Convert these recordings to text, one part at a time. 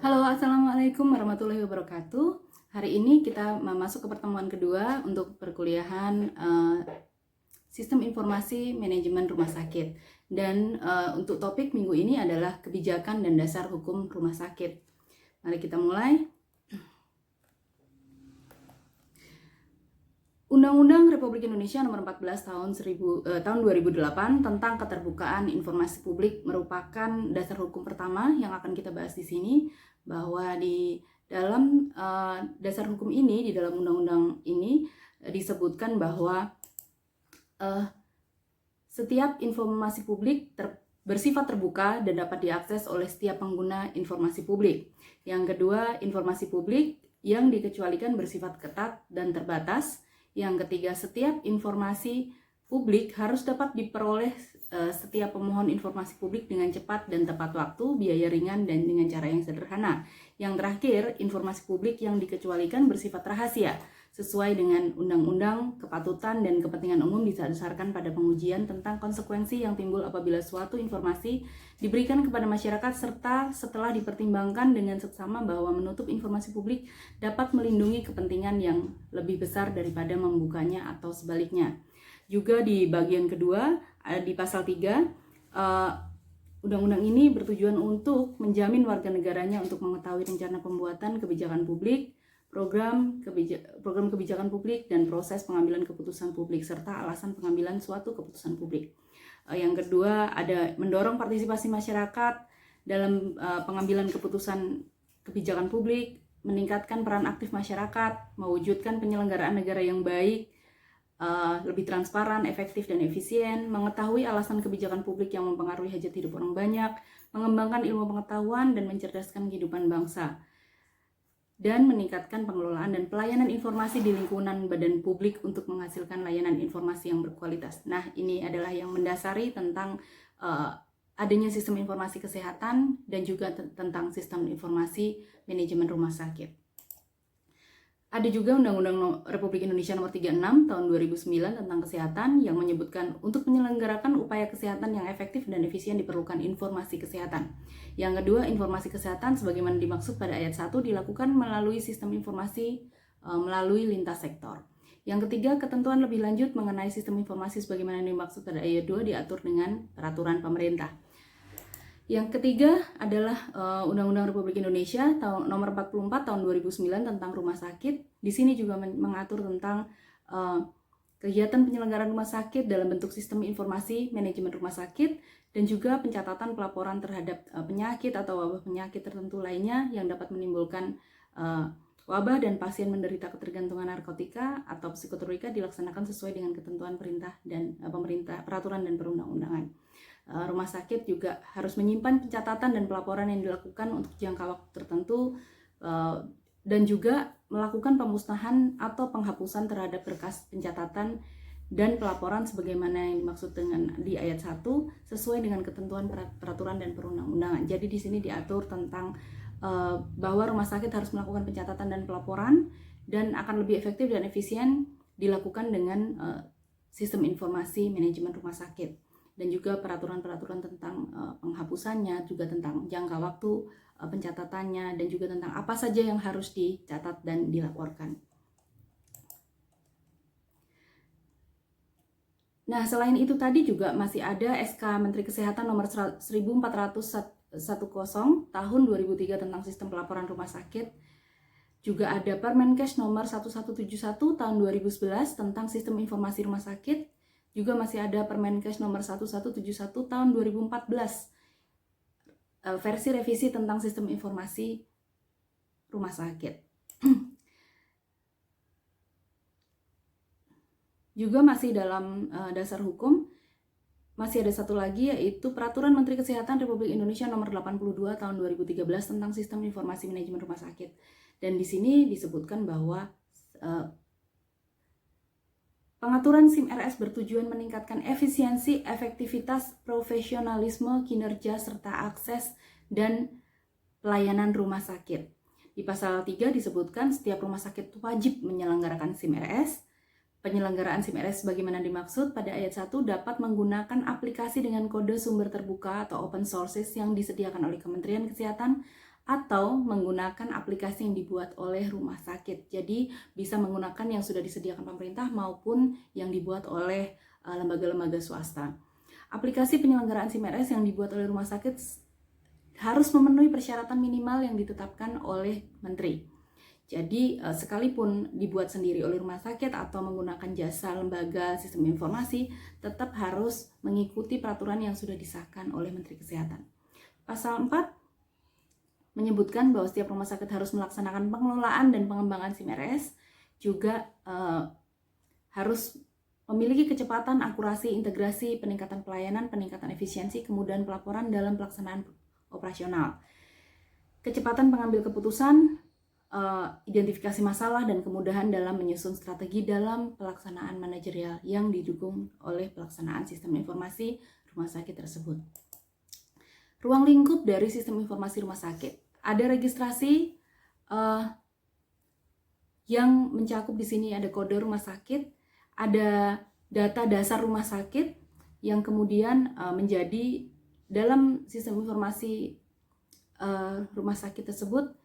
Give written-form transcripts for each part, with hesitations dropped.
Halo, Assalamualaikum warahmatullahi wabarakatuh. Hari ini kita masuk ke pertemuan kedua untuk perkuliahan Sistem Informasi Manajemen Rumah Sakit. Dan untuk topik minggu ini adalah kebijakan dan dasar hukum rumah sakit. Mari kita mulai. Undang-Undang Republik Indonesia Nomor 14 tahun 2008 tentang keterbukaan informasi publik merupakan dasar hukum pertama yang akan kita bahas di sini, bahwa di dalam dasar hukum ini, di dalam undang-undang ini disebutkan bahwa setiap informasi publik bersifat terbuka dan dapat diakses oleh setiap pengguna informasi publik. Yang kedua, informasi publik yang dikecualikan bersifat ketat dan terbatas. Yang ketiga, setiap informasi publik harus dapat diperoleh setiap pemohon informasi publik dengan cepat dan tepat waktu, biaya ringan, dan dengan cara yang sederhana. Yang terakhir, informasi publik yang dikecualikan bersifat rahasia, sesuai dengan undang-undang kepatutan dan kepentingan umum didasarkan pada pengujian tentang konsekuensi yang timbul apabila suatu informasi diberikan kepada masyarakat serta setelah dipertimbangkan dengan seksama bahwa menutup informasi publik dapat melindungi kepentingan yang lebih besar daripada membukanya atau sebaliknya. Juga di bagian kedua, di pasal 3, undang-undang ini bertujuan untuk menjamin warga negaranya untuk mengetahui rencana pembuatan kebijakan publik, program kebijakan publik, dan proses pengambilan keputusan publik, serta alasan pengambilan suatu keputusan publik. Yang kedua, ada mendorong partisipasi masyarakat dalam pengambilan keputusan kebijakan publik, meningkatkan peran aktif masyarakat, mewujudkan penyelenggaraan negara yang baik, lebih transparan, efektif, dan efisien, mengetahui alasan kebijakan publik yang mempengaruhi hajat hidup orang banyak, mengembangkan ilmu pengetahuan, dan mencerdaskan kehidupan bangsa, dan meningkatkan pengelolaan dan pelayanan informasi di lingkungan badan publik untuk menghasilkan layanan informasi yang berkualitas. Nah, ini adalah yang mendasari tentang adanya sistem informasi kesehatan dan juga tentang sistem informasi manajemen rumah sakit. Ada juga Undang-Undang Republik Indonesia Nomor 36 tahun 2009 tentang kesehatan yang menyebutkan untuk menyelenggarakan upaya kesehatan yang efektif dan efisien diperlukan informasi kesehatan. Yang kedua, informasi kesehatan sebagaimana dimaksud pada ayat 1 dilakukan melalui sistem informasi melalui lintas sektor. Yang ketiga, ketentuan lebih lanjut mengenai sistem informasi sebagaimana dimaksud pada ayat 2 diatur dengan peraturan pemerintah. Yang ketiga adalah Undang-Undang Republik Indonesia Nomor 44 tahun 2009 tentang rumah sakit. Di sini juga mengatur tentang kegiatan penyelenggaraan rumah sakit dalam bentuk sistem informasi manajemen rumah sakit dan juga pencatatan pelaporan terhadap penyakit atau wabah penyakit tertentu lainnya yang dapat menimbulkan wabah dan pasien menderita ketergantungan narkotika atau psikotropika dilaksanakan sesuai dengan ketentuan peraturan dan perundang-undangan. Rumah sakit juga harus menyimpan pencatatan dan pelaporan yang dilakukan untuk jangka waktu tertentu dan juga melakukan pemusnahan atau penghapusan terhadap berkas pencatatan dan pelaporan sebagaimana yang dimaksud dengan di ayat 1 sesuai dengan ketentuan peraturan dan perundang-undangan. Jadi di sini diatur tentang bahwa rumah sakit harus melakukan pencatatan dan pelaporan dan akan lebih efektif dan efisien dilakukan dengan sistem informasi manajemen rumah sakit. Dan juga peraturan-peraturan tentang penghapusannya, juga tentang jangka waktu pencatatannya, dan juga tentang apa saja yang harus dicatat dan dilaporkan. Nah, selain itu tadi juga masih ada SK Menteri Kesehatan Nomor 1410 tahun 2003 tentang sistem pelaporan rumah sakit. Juga ada Permenkes Nomor 1171 tahun 2011 tentang sistem informasi rumah sakit. Juga masih ada Permenkes Nomor 1171 tahun 2014 versi revisi tentang sistem informasi rumah sakit. Juga masih dalam dasar hukum masih ada satu lagi, yaitu Peraturan Menteri Kesehatan Republik Indonesia Nomor 82 tahun 2013 tentang sistem informasi manajemen rumah sakit. Dan di sini disebutkan bahwa pengaturan SIM RS bertujuan meningkatkan efisiensi, efektivitas, profesionalisme, kinerja, serta akses dan pelayanan rumah sakit. Di pasal 3 disebutkan setiap rumah sakit wajib menyelenggarakan SIM RS. Penyelenggaraan SIM RS sebagaimana dimaksud pada ayat 1 dapat menggunakan aplikasi dengan kode sumber terbuka atau open sources yang disediakan oleh Kementerian Kesehatan atau menggunakan aplikasi yang dibuat oleh rumah sakit. Jadi bisa menggunakan yang sudah disediakan pemerintah maupun yang dibuat oleh lembaga-lembaga swasta. Aplikasi penyelenggaraan SIM-RS yang dibuat oleh rumah sakit harus memenuhi persyaratan minimal yang ditetapkan oleh menteri. Jadi sekalipun dibuat sendiri oleh rumah sakit atau menggunakan jasa lembaga sistem informasi, tetap harus mengikuti peraturan yang sudah disahkan oleh Menteri Kesehatan. Pasal 4 menyebutkan bahwa setiap rumah sakit harus melaksanakan pengelolaan dan pengembangan SIM-RS, juga harus memiliki kecepatan, akurasi, integrasi, peningkatan pelayanan, peningkatan efisiensi, kemudahan pelaporan dalam pelaksanaan operasional, kecepatan pengambil keputusan, identifikasi masalah, dan kemudahan dalam menyusun strategi dalam pelaksanaan manajerial yang didukung oleh pelaksanaan sistem informasi rumah sakit tersebut. Ruang lingkup dari sistem informasi rumah sakit. Ada registrasi yang mencakup di sini ada kode rumah sakit, ada data dasar rumah sakit yang kemudian menjadi dalam sistem informasi rumah sakit tersebut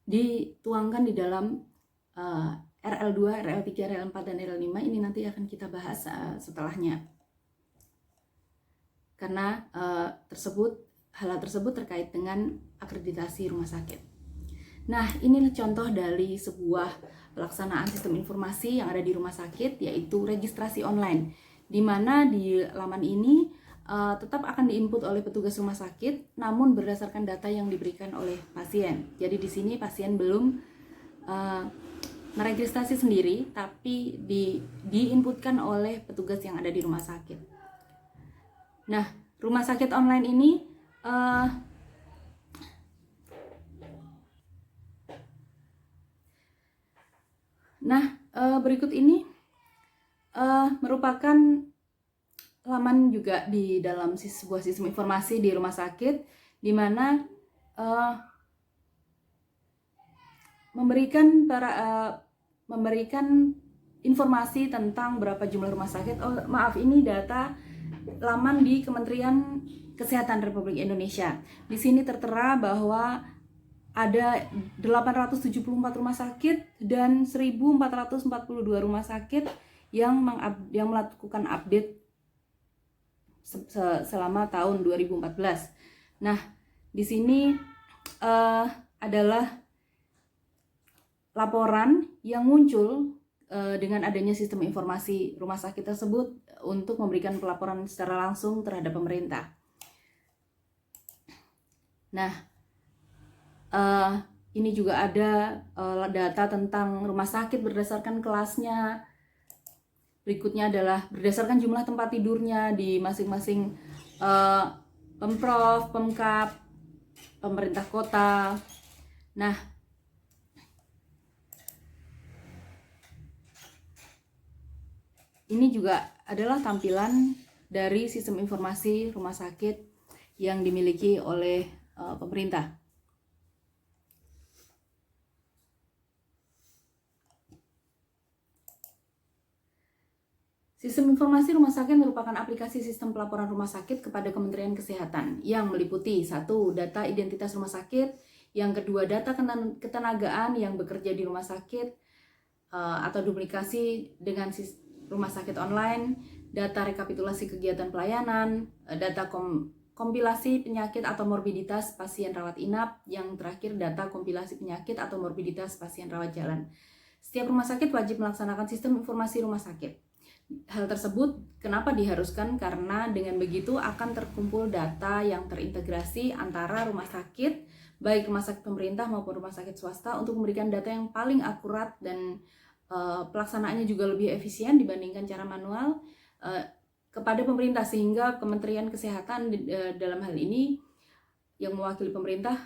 dituangkan di dalam RL2, RL3, RL4, dan RL5. Ini nanti akan kita bahas setelahnya. Karena hal tersebut terkait dengan akreditasi rumah sakit. Nah, inilah contoh dari sebuah pelaksanaan sistem informasi yang ada di rumah sakit, yaitu registrasi online, di mana di laman ini tetap akan diinput oleh petugas rumah sakit, namun berdasarkan data yang diberikan oleh pasien. Jadi di sini pasien belum meregistrasi sendiri, tapi diinputkan oleh petugas yang ada di rumah sakit. Nah, rumah sakit online ini berikut ini merupakan laman juga di dalam sebuah sistem informasi di rumah sakit, di mana memberikan informasi tentang berapa jumlah rumah sakit. Ini data laman di Kementerian Kesehatan Republik Indonesia. Di sini tertera bahwa ada 874 rumah sakit dan 1442 rumah sakit yang melakukan update selama tahun 2014. Nah, di sini adalah laporan yang muncul dengan adanya sistem informasi rumah sakit tersebut untuk memberikan pelaporan secara langsung terhadap pemerintah. Nah, ini juga ada data tentang rumah sakit berdasarkan kelasnya. Berikutnya adalah berdasarkan jumlah tempat tidurnya di masing-masing Pemprov, Pemkab, pemerintah kota. Nah, ini juga adalah tampilan dari sistem informasi rumah sakit yang dimiliki oleh pemerintah. Sistem informasi rumah sakit merupakan aplikasi sistem pelaporan rumah sakit kepada Kementerian Kesehatan yang meliputi 1. Data identitas rumah sakit, yang kedua data ketenagaan yang bekerja di rumah sakit atau duplikasi dengan rumah sakit online, data rekapitulasi kegiatan pelayanan, data kompilasi penyakit atau morbiditas pasien rawat inap, yang terakhir data kompilasi penyakit atau morbiditas pasien rawat jalan. Setiap rumah sakit wajib melaksanakan sistem informasi rumah sakit. Hal tersebut kenapa diharuskan? Karena dengan begitu akan terkumpul data yang terintegrasi antara rumah sakit, baik rumah sakit pemerintah maupun rumah sakit swasta, untuk memberikan data yang paling akurat dan pelaksanaannya juga lebih efisien dibandingkan cara manual kepada pemerintah, sehingga Kementerian Kesehatan dalam hal ini yang mewakili pemerintah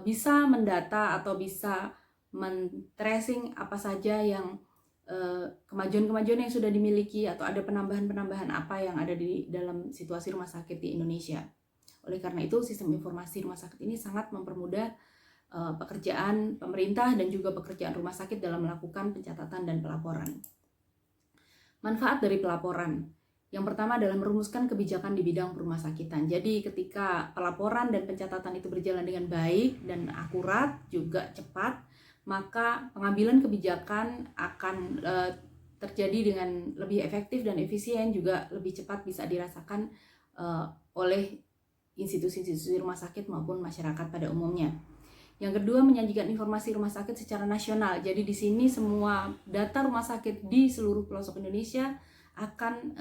bisa mendata atau bisa men-tracing apa saja yang kemajuan-kemajuan yang sudah dimiliki atau ada penambahan-penambahan apa yang ada di dalam situasi rumah sakit di Indonesia. Oleh karena itu, sistem informasi rumah sakit ini sangat mempermudah pekerjaan pemerintah dan juga pekerjaan rumah sakit dalam melakukan pencatatan dan pelaporan. Manfaat dari pelaporan. Yang pertama adalah merumuskan kebijakan di bidang perumasakitan. Jadi ketika pelaporan dan pencatatan itu berjalan dengan baik dan akurat, juga cepat, maka pengambilan kebijakan akan terjadi dengan lebih efektif dan efisien, juga lebih cepat bisa dirasakan oleh institusi-institusi rumah sakit maupun masyarakat pada umumnya. Yang kedua, menyajikan informasi rumah sakit secara nasional. Jadi di sini semua data rumah sakit di seluruh pelosok Indonesia akan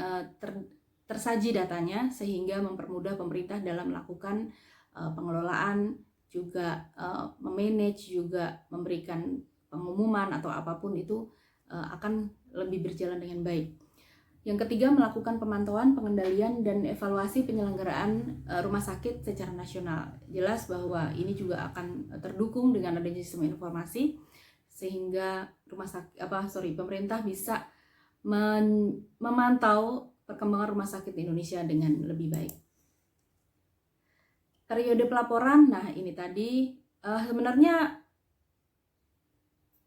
tersaji datanya, sehingga mempermudah pemerintah dalam melakukan pengelolaan, juga memanage, juga memberikan pengumuman atau apapun itu akan lebih berjalan dengan baik. Yang ketiga, melakukan pemantauan, pengendalian, dan evaluasi penyelenggaraan rumah sakit secara nasional. Jelas bahwa ini juga akan terdukung dengan adanya sistem informasi, sehingga pemerintah bisa memantau perkembangan rumah sakit di Indonesia dengan lebih baik. Periode pelaporan, nah ini tadi sebenarnya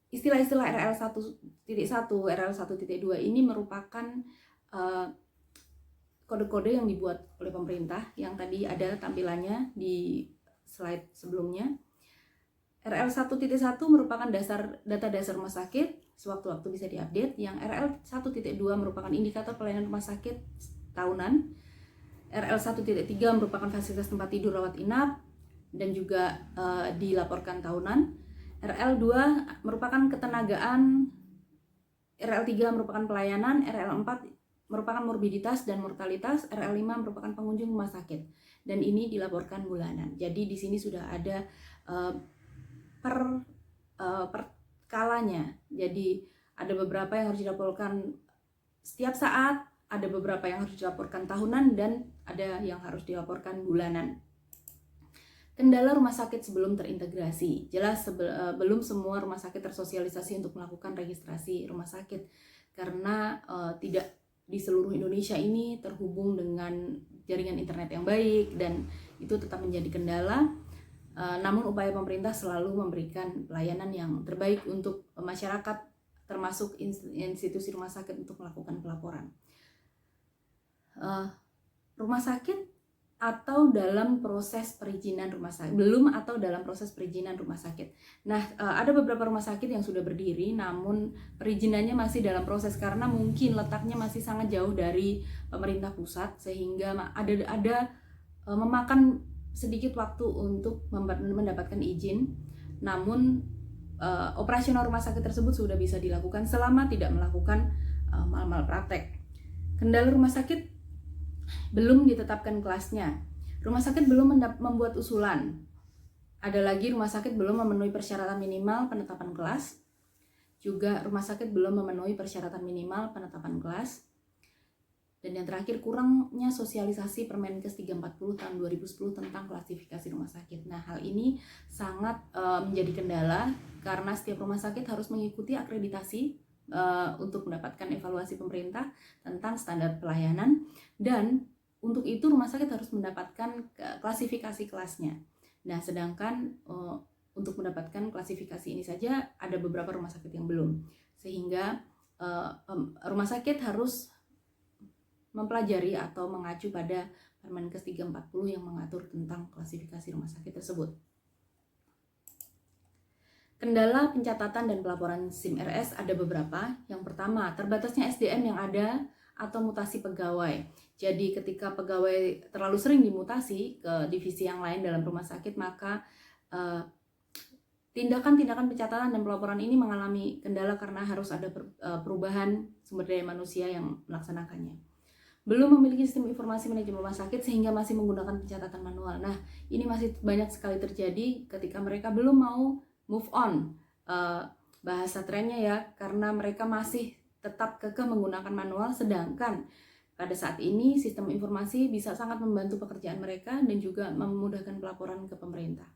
istilah-istilah RL 1.1, RL 1.2 ini merupakan kode-kode yang dibuat oleh pemerintah yang tadi ada tampilannya di slide sebelumnya. RL 1.1 merupakan data dasar rumah sakit, sewaktu-waktu bisa diupdate. Yang RL 1.2 merupakan indikator pelayanan rumah sakit tahunan. RL 1.3 merupakan fasilitas tempat tidur rawat inap dan juga dilaporkan tahunan. RL 2 merupakan ketenagaan. RL 3 merupakan pelayanan. RL 4 merupakan morbiditas dan mortalitas. RL 5 merupakan pengunjung rumah sakit. Dan ini dilaporkan bulanan. Jadi di sini sudah ada per skalanya. Jadi ada beberapa yang harus dilaporkan setiap saat, ada beberapa yang harus dilaporkan tahunan, dan ada yang harus dilaporkan bulanan. Kendala rumah sakit sebelum terintegrasi. Jelas belum semua rumah sakit tersosialisasi untuk melakukan registrasi rumah sakit, karena tidak di seluruh Indonesia ini terhubung dengan jaringan internet yang baik, dan itu tetap menjadi kendala. Namun upaya pemerintah selalu memberikan pelayanan yang terbaik untuk masyarakat, termasuk institusi rumah sakit, untuk melakukan pelaporan. Rumah sakit atau dalam proses perizinan rumah sakit, belum atau dalam proses perizinan rumah sakit. Nah, ada beberapa rumah sakit yang sudah berdiri, namun perizinannya masih dalam proses karena mungkin letaknya masih sangat jauh dari pemerintah pusat, sehingga ada memakan sedikit waktu untuk mendapatkan izin. Namun operasional rumah sakit tersebut sudah bisa dilakukan selama tidak melakukan malpraktek. Kendala rumah sakit belum ditetapkan kelasnya. Rumah sakit belum membuat usulan. Ada lagi rumah sakit belum memenuhi persyaratan minimal penetapan kelas. Juga rumah sakit belum memenuhi persyaratan minimal penetapan kelas. Dan yang terakhir, kurangnya sosialisasi Permenkes 340 tahun 2010 tentang klasifikasi rumah sakit. Nah, hal ini sangat menjadi kendala karena setiap rumah sakit harus mengikuti akreditasi untuk mendapatkan evaluasi pemerintah tentang standar pelayanan, dan untuk itu rumah sakit harus mendapatkan klasifikasi kelasnya. Nah, sedangkan untuk mendapatkan klasifikasi ini saja ada beberapa rumah sakit yang belum, sehingga rumah sakit harus mempelajari atau mengacu pada Permenkes 340 yang mengatur tentang klasifikasi rumah sakit tersebut. Kendala pencatatan dan pelaporan SIM RS ada beberapa. Yang pertama, terbatasnya SDM yang ada atau mutasi pegawai. Jadi ketika pegawai terlalu sering dimutasi ke divisi yang lain dalam rumah sakit, maka tindakan-tindakan pencatatan dan pelaporan ini mengalami kendala karena harus ada perubahan sumber daya manusia yang melaksanakannya. Belum memiliki sistem informasi manajemen rumah sakit sehingga masih menggunakan pencatatan manual. Nah, ini masih banyak sekali terjadi ketika mereka belum mau move on, bahasa trennya ya, karena mereka masih tetap kekeh menggunakan manual, sedangkan pada saat ini sistem informasi bisa sangat membantu pekerjaan mereka dan juga memudahkan pelaporan ke pemerintah.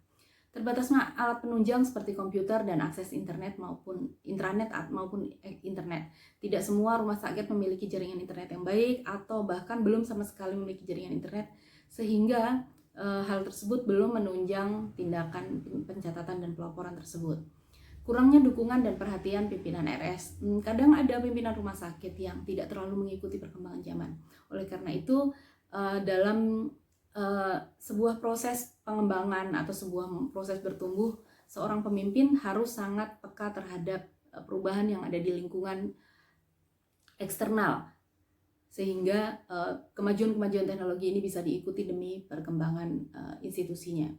Terbatasnya alat penunjang seperti komputer dan akses internet maupun intranet maupun internet. Tidak semua rumah sakit memiliki jaringan internet yang baik atau bahkan belum sama sekali memiliki jaringan internet, sehingga hal tersebut belum menunjang tindakan pencatatan dan pelaporan tersebut. Kurangnya dukungan dan perhatian pimpinan RS. Kadang ada pimpinan rumah sakit yang tidak terlalu mengikuti perkembangan zaman. Oleh karena itu, dalam sebuah proses pengembangan atau sebuah proses bertumbuh, seorang pemimpin harus sangat peka terhadap perubahan yang ada di lingkungan eksternal, sehingga kemajuan-kemajuan teknologi ini bisa diikuti demi perkembangan institusinya.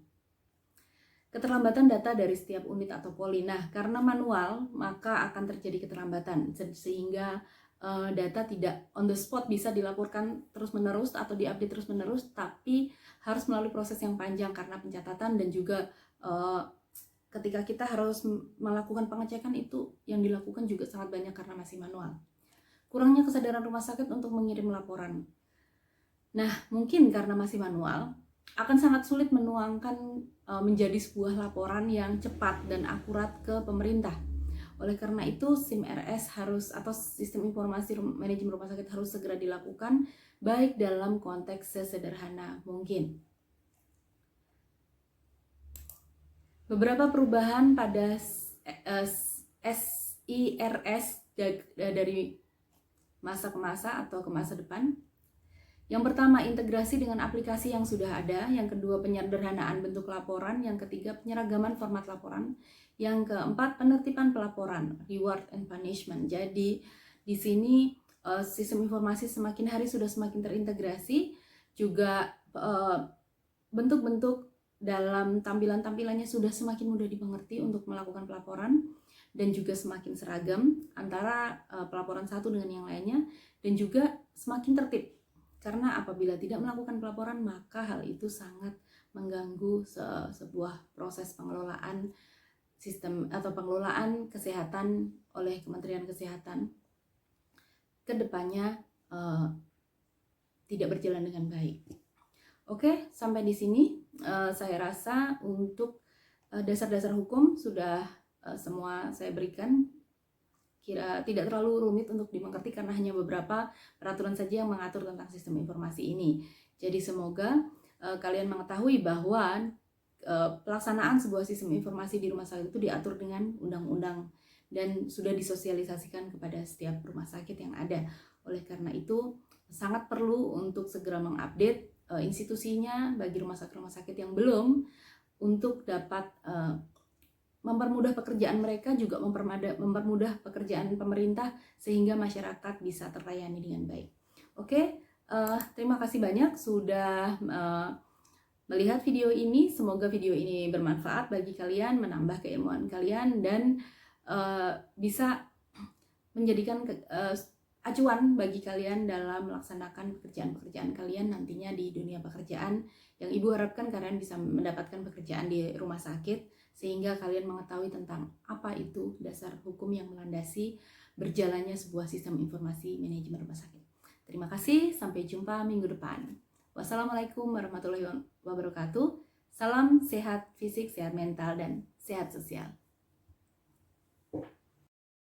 Keterlambatan data dari setiap unit atau poli. Nah, karena manual, maka akan terjadi keterlambatan, sehingga data tidak on the spot bisa dilaporkan terus-menerus atau diupdate terus-menerus, tapi harus melalui proses yang panjang karena pencatatan dan juga ketika kita harus melakukan pengecekan itu yang dilakukan juga sangat banyak karena masih manual. Kurangnya kesadaran rumah sakit untuk mengirim laporan. Nah, mungkin karena masih manual, akan sangat sulit menuangkan menjadi sebuah laporan yang cepat dan akurat ke pemerintah. Oleh karena itu, SIM RS harus atau sistem informasi manajemen rumah sakit harus segera dilakukan, baik dalam konteks sesederhana mungkin. Beberapa perubahan pada SIRS dari masa ke masa atau ke masa depan. Yang pertama, integrasi dengan aplikasi yang sudah ada. Yang kedua, penyederhanaan bentuk laporan. Yang ketiga, penyeragaman format laporan. Yang keempat, penertiban pelaporan, reward and punishment. Jadi di sini sistem informasi semakin hari sudah semakin terintegrasi, juga bentuk-bentuk dalam tampilan-tampilannya sudah semakin mudah dimengerti untuk melakukan pelaporan, dan juga semakin seragam antara pelaporan satu dengan yang lainnya, dan juga semakin tertib. Karena apabila tidak melakukan pelaporan, maka hal itu sangat mengganggu sebuah proses pengelolaan sistem atau pengelolaan kesehatan oleh Kementerian Kesehatan kedepannya tidak berjalan dengan baik. Oke, sampai di sini saya rasa untuk dasar-dasar hukum sudah semua saya berikan. Kira tidak terlalu rumit untuk dimengerti karena hanya beberapa peraturan saja yang mengatur tentang sistem informasi ini. Jadi semoga kalian mengetahui bahwa pelaksanaan sebuah sistem informasi di rumah sakit itu diatur dengan undang-undang dan sudah disosialisasikan kepada setiap rumah sakit yang ada. Oleh karena itu sangat perlu untuk segera mengupdate institusinya bagi rumah sakit yang belum, untuk dapat mempermudah pekerjaan mereka, juga mempermudah pekerjaan pemerintah sehingga masyarakat bisa terlayani dengan baik. Oke, terima kasih banyak sudah melihat video ini. Semoga video ini bermanfaat bagi kalian, menambah keilmuan kalian, dan bisa menjadikan acuan bagi kalian dalam melaksanakan pekerjaan-pekerjaan kalian nantinya di dunia pekerjaan. Yang Ibu harapkan kalian bisa mendapatkan pekerjaan di rumah sakit, sehingga kalian mengetahui tentang apa itu dasar hukum yang melandasi berjalannya sebuah sistem informasi manajemen rumah sakit. Terima kasih, sampai jumpa minggu depan. Wassalamualaikum warahmatullahi wabarakatuh. Salam sehat fisik, sehat mental, dan sehat sosial.